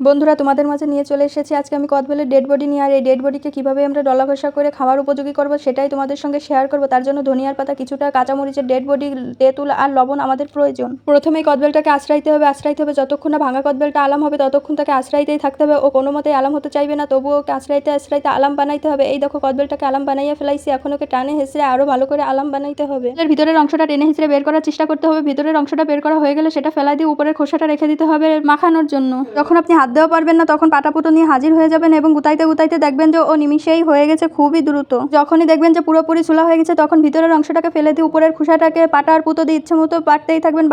বন্ধুরা, তোমাদের মাঝে নিয়ে চলে এসেছি আজকে আমি কদবেলের ডেড বডি নিয়ে। আর এই ডেড বডিকে কীভাবে আমরা ডলা ঘষা করে খাওয়ার উপযোগী করব সেটাই তোমাদের সঙ্গে শেয়ার করব। তার জন্য ধনিয়ার পাতা, কিছুটা কাঁচামরিচের ডেড বডি, তেঁতুল আর লবণ আমাদের প্রয়োজন। প্রথমেই কদবেলটাকে আশ্রাইতে হবে যতক্ষণ না ভাঙা কদবেলটা আলাম হবে ততক্ষণ তাকে আশ্রাইতেই থাকতে হবে। ও কোনো মতেই আলাম হতে চাইবে না, তবুও ওকে আশ্রাইতে আলাম বানাইতে হবে। এই দেখো, কদবেলটাকে আলাম বানাইয়া ফেলাইছি। এখন ওকে টানে হেঁচড়ে আরও ভালো করে আলাম বানাইতে হবে। এর ভিতরের অংশটা টেনে হেঁচড়ে বের করার চেষ্টা করতে হবে। ভিতরের অংশটা বের করা হয়ে গেলে সেটা ফেলাই দিয়ে উপরের খোসাটা রেখে দিতে হবে মাখানোর জন্য। যখন আপনি হাত দেওয়া পারবেন না তখন পাটাপুতো নিয়ে হাজির হয়ে যাবেন এবং গুতাইতে গুতাইতে দেখবেন যে ও নিমিষেই হয়ে গেছে, খুবই দ্রুত। যখনই দেখবেন যে পুরোপুরি চুলা হয়ে গেছে তখন ভিতরের অংশটাকে ফেলে দিয়ে উপরের খোসাটাকে পাটা আর পুতো দিয়ে ইচ্ছে মতো বাড়তেই থাকবেন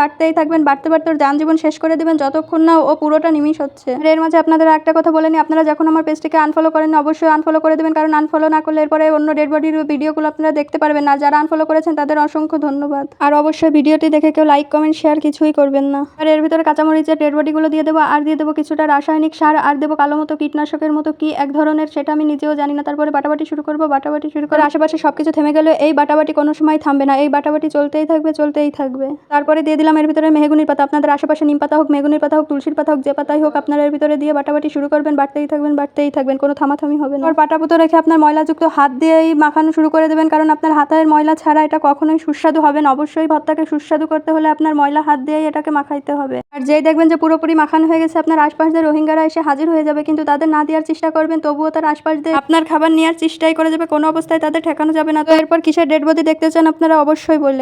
বাড়তে বাড়তে ওর যান জীবন শেষ করে দেবেন যতক্ষণ না ও পুরোটা নিমিষ হচ্ছে। এর মাঝে আপনাদের একটা কথা বলে নি, আপনারা যখন আমার পেজটিকে আনফলো করেন অবশ্যই আনফলো করে দেবেন, কারণ আনফলো না করলে এরপরে অন্য ডেড বডির ভিডিওগুলো আপনারা দেখতে পারবেন না। যারা আনফলো করেছেন তাদের অসংখ্য ধন্যবাদ। আর অবশ্যই ভিডিওটি দেখে কেউ লাইক কমেন্ট শেয়ার কিছুই করবেন না। আর এর ভিতরে কাঁচামরিচের ডেড বডিগুলো দিয়ে দেবো, আর দিয়ে দেবো কিছুটা রাসায়নিক সার, আর দেবো কালো মতো কীটনাশকের মতো কি এক ধরনের, সেটা আমি নিজেও জানি না। তারপরে বাটাবাটি শুরু করবো। বাটাবাটি শুরু করে আশেপাশে সবকিছু থেমে গেলে এই বাটাবাটি কোনো সময় থামবে না, এই বাটাবাটি চলতেই থাকবে। তারপরে দিয়ে দিলাম এর ভিতরে মেহগুনির পাতা। আপনাদের আশেপাশে নিম পাতা হোক, মেহগুনির পাতা হোক, তুলসীর পাতা হোক, যে পাতাই হোক আপনারা এর ভিতরে দিয়ে বাটাবাটি শুরু করবেন। বাড়তেই থাকবেন, কোনো থামাথামি হবে না। আর পাটাপুতো রেখে আপনার ময়লাযুক্ত হাত দিয়েই মাখানো শুরু করে দেবেন, কারণ আপনার হাতের ময়লা ছাড়া এটা কখনোই সুস্বাদু হবে না। অবশ্যই ভর্তাকে সুস্বাদু করতে হলে আপনার ময়লা হাত দিয়েই এটাকে মাখাইতে হবে। আর যেই দেখবেন যে পুরোপুরি মাখানো হয়ে গেছে আপনার আশপাশ দিয়ে রোহিঙ্গারা এসে হাজির হয়ে যাবে, কিন্তু তাদের না দেওয়ার চেষ্টা করবেন, তবুও তার আশপাশ দিয়ে আপনার খাবার নেওয়ার চেষ্টাই করে যাবে, কোনো অবস্থায় তাদের ঠেকানো যাবে না। তো এরপর কিসের ডেড বডি দেখতে চান আপনারা অবশ্যই বললেন।